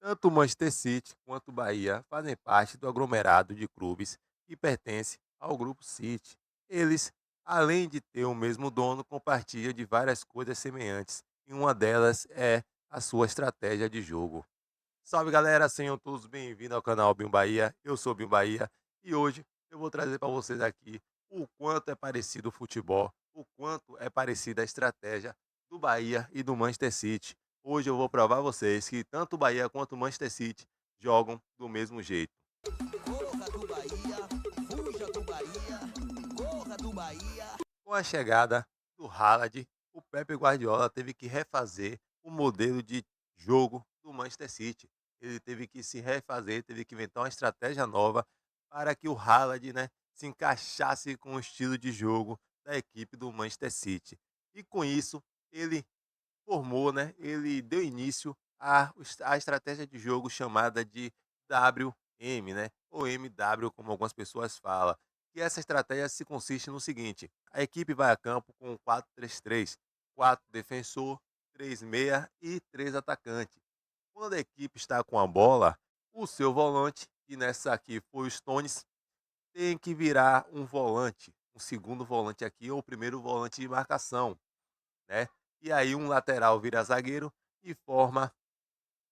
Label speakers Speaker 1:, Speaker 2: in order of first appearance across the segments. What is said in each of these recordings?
Speaker 1: Tanto o Manchester City quanto o Bahia fazem parte do aglomerado de clubes que pertence ao Grupo City. Eles, além de ter o mesmo dono, compartilham de várias coisas semelhantes, e uma delas é a sua estratégia de jogo. Salve galera, sejam todos bem-vindos ao canal Binho Bahia. Eu sou o Binho Bahia e hoje eu vou trazer para vocês aqui o quanto é parecido o futebol, o quanto é parecida a estratégia do Bahia e do Manchester City. Hoje eu vou provar a vocês que tanto o Bahia quanto o Manchester City jogam do mesmo jeito.
Speaker 2: Corra do Bahia, fuja do Bahia, corra do Bahia.
Speaker 1: Com a chegada do Haaland, o Pepe Guardiola teve que refazer o modelo de jogo do Manchester City. Ele teve que se refazer, teve que inventar uma estratégia nova para que o Haaland, né, se encaixasse com o estilo de jogo da equipe do Manchester City. E com isso, ele formou, né, ele deu início à estratégia de jogo chamada de WM, né, ou MW, como algumas pessoas falam. E essa estratégia se consiste no seguinte: a equipe vai a campo com 4-3-3, 4 defensor, 3 meia e 3 atacantes. Quando a equipe está com a bola, o seu volante, e nessa aqui foi o Stones, tem que virar um volante, um segundo volante aqui, ou o primeiro volante de marcação, né? E aí um lateral vira zagueiro e forma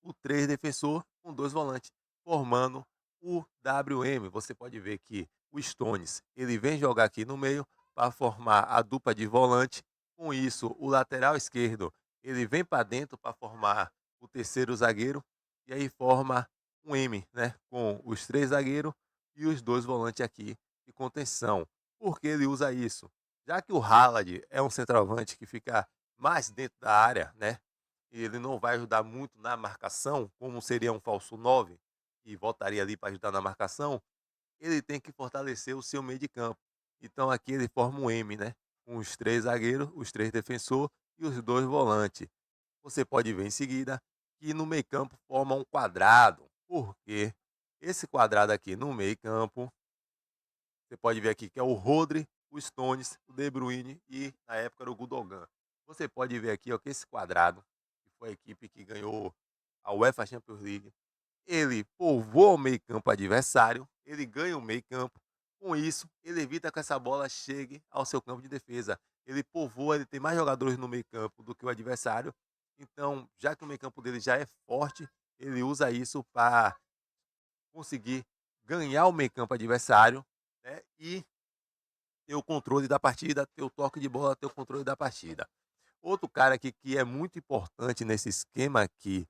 Speaker 1: o 3 defensor com 2 volantes, formando o WM. Você pode ver que o Stones, ele vem jogar aqui no meio para formar a dupla de volante. Com isso, o lateral esquerdo, ele vem para dentro para formar o terceiro zagueiro e aí forma um M, né, com os 3 zagueiros e os 2 volantes aqui de contenção. Por que ele usa isso? Já que o Haaland é um centroavante que fica mais dentro da área, né, e ele não vai ajudar muito na marcação, como seria um falso 9 e voltaria ali para ajudar na marcação, ele tem que fortalecer o seu meio de campo. Então aqui ele forma um M, né? Com os 3 zagueiros, os 3 defensores e os 2 volantes. Você pode ver em seguida que no meio campo forma um quadrado. Por quê? Esse quadrado aqui no meio campo, você pode ver aqui que é o Rodri, o Stones, o De Bruyne e na época era o Gundogan. Você pode ver aqui ó, que esse quadrado, que foi a equipe que ganhou a UEFA Champions League, ele povoa o meio-campo adversário, ele ganha o meio-campo. Com isso, ele evita que essa bola chegue ao seu campo de defesa. Ele povoa, ele tem mais jogadores no meio-campo do que o adversário. Então, já que o meio-campo dele já é forte, ele usa isso para conseguir ganhar o meio-campo adversário, né? E ter o controle da partida, ter o toque de bola, ter o controle da partida. Outro cara aqui que é muito importante nesse esquema aqui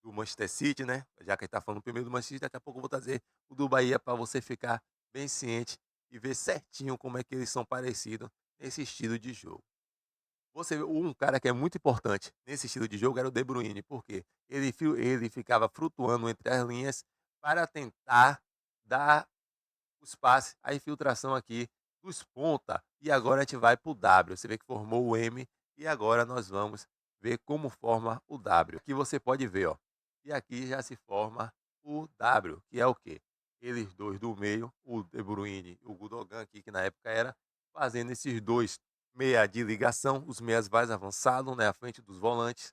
Speaker 1: do Manchester City, né? Já que a gente tá falando primeiro do Manchester City, daqui a pouco eu vou trazer o do Bahia para você ficar bem ciente e ver certinho como é que eles são parecidos nesse estilo de jogo. Você vê um cara que é muito importante nesse estilo de jogo era o De Bruyne, porque ele ficava flutuando entre as linhas para tentar dar os passes, a infiltração aqui dos ponta. E agora a gente vai para o W. Você vê que formou o M e agora nós vamos ver como forma o W. Aqui você pode ver, ó. E aqui já se forma o W, que é o quê? Eles dois do meio, o De Bruyne e o Gundogan aqui, que na época era, fazendo esses dois meia de ligação, os meias mais avançados, né, à frente dos volantes.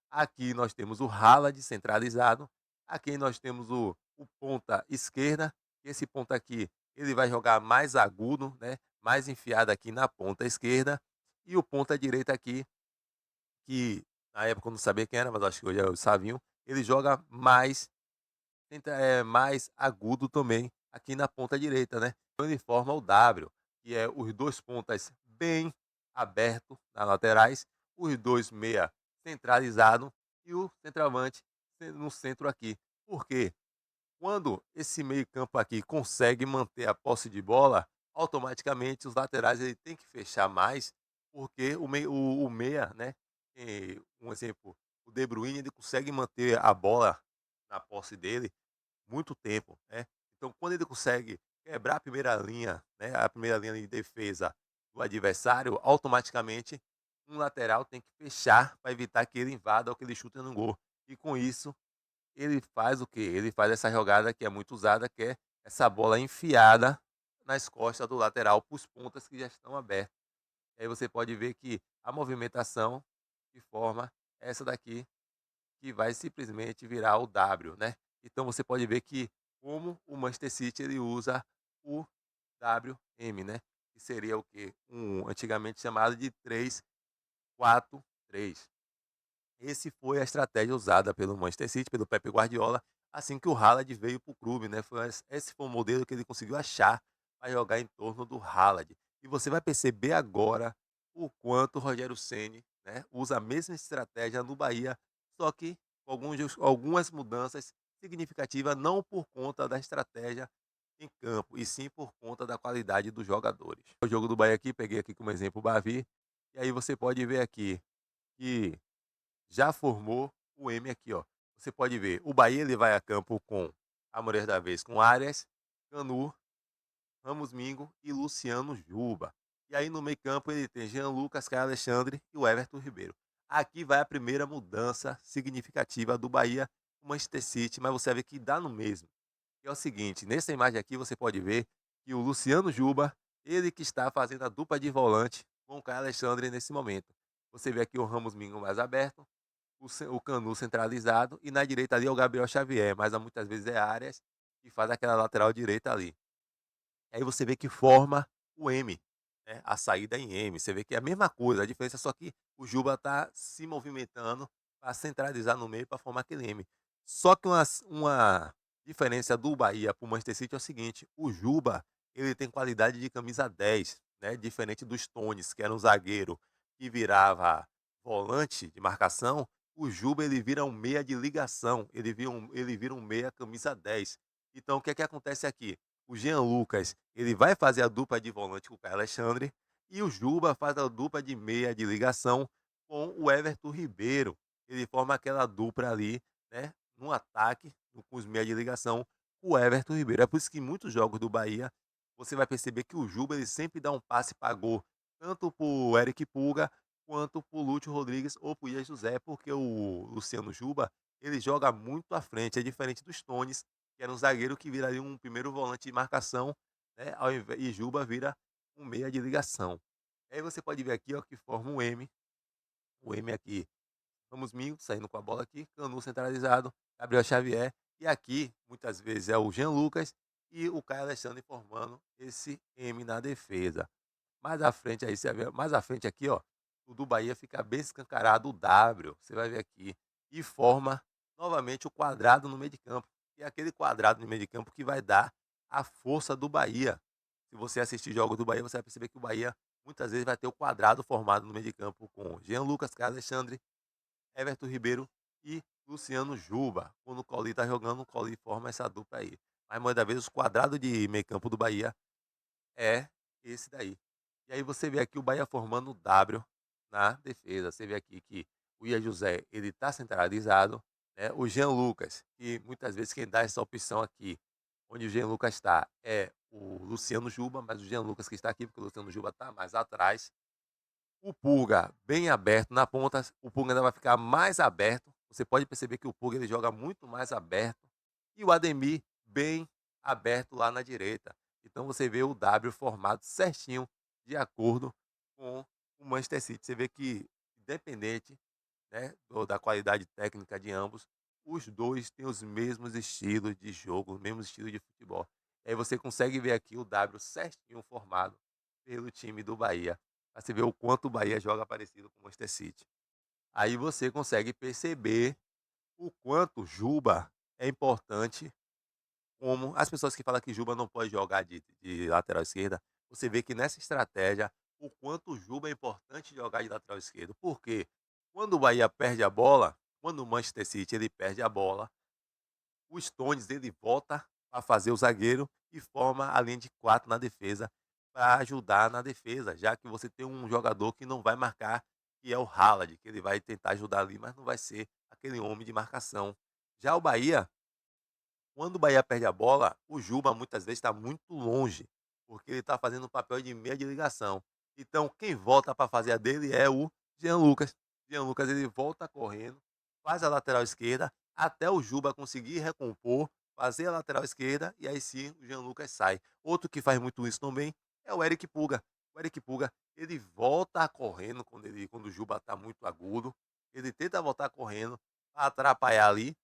Speaker 1: Aqui nós temos o Haaland centralizado. Aqui nós temos o ponta esquerda. Esse ponta aqui, ele vai jogar mais agudo, né? Mais enfiado aqui na ponta esquerda. E o ponta direita aqui, que na época eu não sabia quem era, mas acho que hoje é o Savinho. Ele joga mais, mais agudo também aqui na ponta direita, né? Então ele forma o W, que é os dois pontas bem abertos nas laterais, os dois meia centralizado e o centroavante no centro aqui. Por quê? Quando esse meio-campo aqui consegue manter a posse de bola, automaticamente os laterais ele tem que fechar mais, porque o meia, né? Um exemplo, o De Bruyne ele consegue manter a bola na posse dele muito tempo, né? Então, quando ele consegue quebrar a primeira linha, né, a primeira linha de defesa do adversário, automaticamente um lateral tem que fechar para evitar que ele invada ou que ele chute no gol. E com isso, ele faz o quê? Ele faz essa jogada que é muito usada, que é essa bola enfiada nas costas do lateral para os pontas que já estão abertos. Aí você pode ver que a movimentação de forma essa daqui que vai simplesmente virar o W, né. Então você pode ver que como o Manchester City ele usa o WM, né, que seria o quê? Antigamente chamado de 3-4-3. Esse foi a estratégia usada pelo Manchester City, pelo Pep Guardiola, assim que o Haaland veio para o clube, né, esse foi o modelo que ele conseguiu achar para jogar em torno do Haaland. E você vai perceber agora o quanto o Rogério Ceni, né, usa a mesma estratégia no Bahia, só que com algumas mudanças significativas, não por conta da estratégia em campo, e sim por conta da qualidade dos jogadores. O jogo do Bahia aqui, peguei aqui como exemplo o Bavi, e aí você pode ver aqui que já formou o M aqui, ó. Você pode ver, o Bahia ele vai a campo com a mulher da vez, com Arias, Canu, Ramos Mingo e Luciano Juba. E aí no meio-campo ele tem Jean Lucas, Caio Alexandre e o Everton Ribeiro. Aqui vai a primeira mudança significativa do Bahia com o Manchester City, mas você vai ver que dá no mesmo. Que é o seguinte, nessa imagem aqui você pode ver que o Luciano Juba, ele que está fazendo a dupla de volante com o Caio Alexandre nesse momento. Você vê aqui o Ramos Mingo mais aberto, o Canu centralizado e na direita ali é o Gabriel Xavier, mas muitas vezes é Arias que faz aquela lateral direita ali. Aí você vê que forma o M, né, a saída em M. Você vê que é a mesma coisa, a diferença é só que o Juba está se movimentando para centralizar no meio para formar aquele M. Só que uma diferença do Bahia para o Manchester City é o seguinte: o Juba ele tem qualidade de camisa 10, né, diferente dos Stones, que era um zagueiro que virava volante de marcação. O Juba ele vira um meia de ligação, ele vira um meia camisa 10. Então o que é que acontece aqui? O Jean Lucas, ele vai fazer a dupla de volante com o Caio Alexandre e o Juba faz a dupla de meia de ligação com o Everton Ribeiro. Ele forma aquela dupla ali, né, no ataque, com os meias de ligação, com o Everton Ribeiro. É por isso que em muitos jogos do Bahia, você vai perceber que o Juba ele sempre dá um passe para gol, tanto para o Eric Pulga quanto para o Lúcio Rodrigues ou para o Ian José, porque o Luciano Juba ele joga muito à frente, é diferente dos Stones, que era um zagueiro que viraria um primeiro volante de marcação, né, e Juba vira um meia de ligação. Aí você pode ver aqui, ó, que forma um M, o M aqui, Ramos Mingo saindo com a bola aqui, Canu centralizado, Gabriel Xavier, e aqui muitas vezes é o Jean Lucas e o Caio Alexandre formando esse M na defesa. Mais à frente aí, você vai ver, mais à frente aqui, ó, o do Bahia fica bem escancarado o W, você vai ver aqui, e forma novamente o quadrado no meio de campo. E é aquele quadrado no meio de campo que vai dar a força do Bahia. Se você assistir jogos do Bahia, você vai perceber que o Bahia muitas vezes vai ter o quadrado formado no meio de campo com Jean Lucas, Caio Alexandre, Everton Ribeiro e Luciano Juba. Quando o Cauli tá jogando, o Cauli forma essa dupla aí. Mas muitas vezes os quadrados de meio campo do Bahia é esse daí. E aí você vê aqui o Bahia formando o W na defesa. Você vê aqui que o Ian José, ele tá centralizado, né? O Jean Lucas, que muitas vezes quem dá essa opção aqui, onde o Jean Lucas está, é o Luciano Juba, mas o Jean Lucas que está aqui, porque o Luciano Juba está mais atrás. O Pulga bem aberto na ponta, o Pulga ainda vai ficar mais aberto. Você pode perceber que o Pulga ele joga muito mais aberto. E o Ademir bem aberto lá na direita. Então você vê o W formado certinho de acordo com o Manchester City. Você vê que, independente, né, da qualidade técnica de ambos, os dois têm os mesmos estilos de jogo, o mesmo estilo de futebol. E aí você consegue ver aqui o W certinho formado pelo time do Bahia. Pra você ver o quanto o Bahia joga parecido com o Manchester City. Aí você consegue perceber o quanto Juba é importante, como as pessoas que falam que Juba não pode jogar de lateral esquerda, você vê que nessa estratégia, o quanto o Juba é importante jogar de lateral esquerdo. Por quê? Quando o Bahia perde a bola, quando o Manchester City ele perde a bola, o Stones ele volta a fazer o zagueiro e forma a linha de 4 na defesa para ajudar na defesa, já que você tem um jogador que não vai marcar, que é o Haaland, que ele vai tentar ajudar ali, mas não vai ser aquele homem de marcação. Já o Bahia, quando o Bahia perde a bola, o Juba muitas vezes está muito longe, porque ele está fazendo o papel de meia de ligação. Então, quem volta para fazer a dele é o Jean Lucas. Jean Lucas ele volta correndo, faz a lateral esquerda, até o Juba conseguir recompor, fazer a lateral esquerda, e aí sim o Jean Lucas sai. Outro que faz muito isso também é o Eric Puga. O Eric Puga, ele volta correndo quando o Juba está muito agudo, ele tenta voltar correndo, para atrapalhar ali,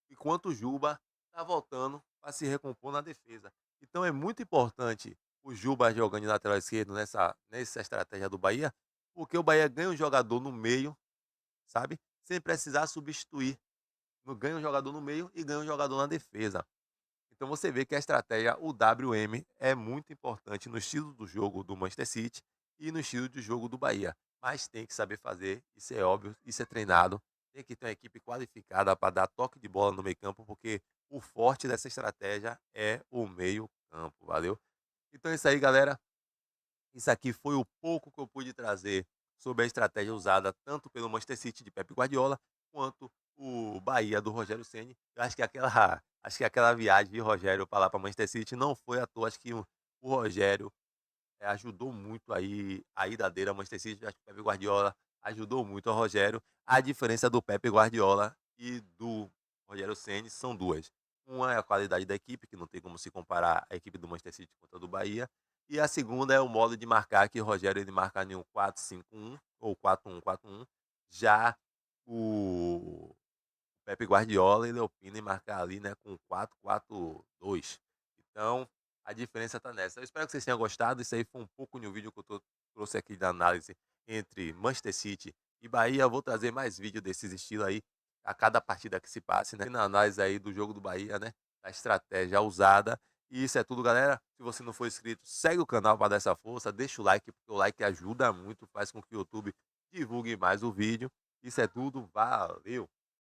Speaker 1: enquanto o Juba tá voltando para se recompor na defesa. Então é muito importante o Juba jogando de lateral esquerdo nessa estratégia do Bahia, porque o Bahia ganha um jogador no meio, sabe, sem precisar substituir. Não ganha um jogador no meio e ganha um jogador na defesa. Então você vê que a estratégia, o WM, é muito importante no estilo do jogo do Manchester City e no estilo de jogo do Bahia. Mas tem que saber fazer, isso é óbvio, isso é treinado. Tem que ter uma equipe qualificada para dar toque de bola no meio campo, porque o forte dessa estratégia é o meio campo, valeu? Então é isso aí, galera. Isso aqui foi o pouco que eu pude trazer sobre a estratégia usada tanto pelo Manchester City de Pep Guardiola, quanto o Bahia do Rogério Ceni. Eu acho que aquela acho que aquela viagem de Rogério para lá para Manchester City não foi à toa, acho que o Rogério, ajudou muito aí a ida dele ao Manchester City, acho que o Pep Guardiola ajudou muito ao Rogério. A diferença do Pep Guardiola e do Rogério Ceni são duas. Uma é a qualidade da equipe, que não tem como se comparar a equipe do Manchester City contra a do Bahia. E a segunda é o modo de marcar, que o Rogério ele marca em um 4-5-1 ou 4-1-4-1. Já o Pepe Guardiola ele opina em marcar ali, né, com 4-4-2. Então, a diferença está nessa. Eu espero que vocês tenham gostado. Isso aí foi um pouco de um vídeo que trouxe aqui da análise entre Manchester City e Bahia. Eu vou trazer mais vídeo desses estilos aí a cada partida que se passe, né? Na análise aí do jogo do Bahia, né? Da estratégia usada. E isso é tudo, galera. Se você não for inscrito, segue o canal para dar essa força. Deixa o like, porque o like ajuda muito, faz com que o YouTube divulgue mais o vídeo. Isso é tudo. Valeu!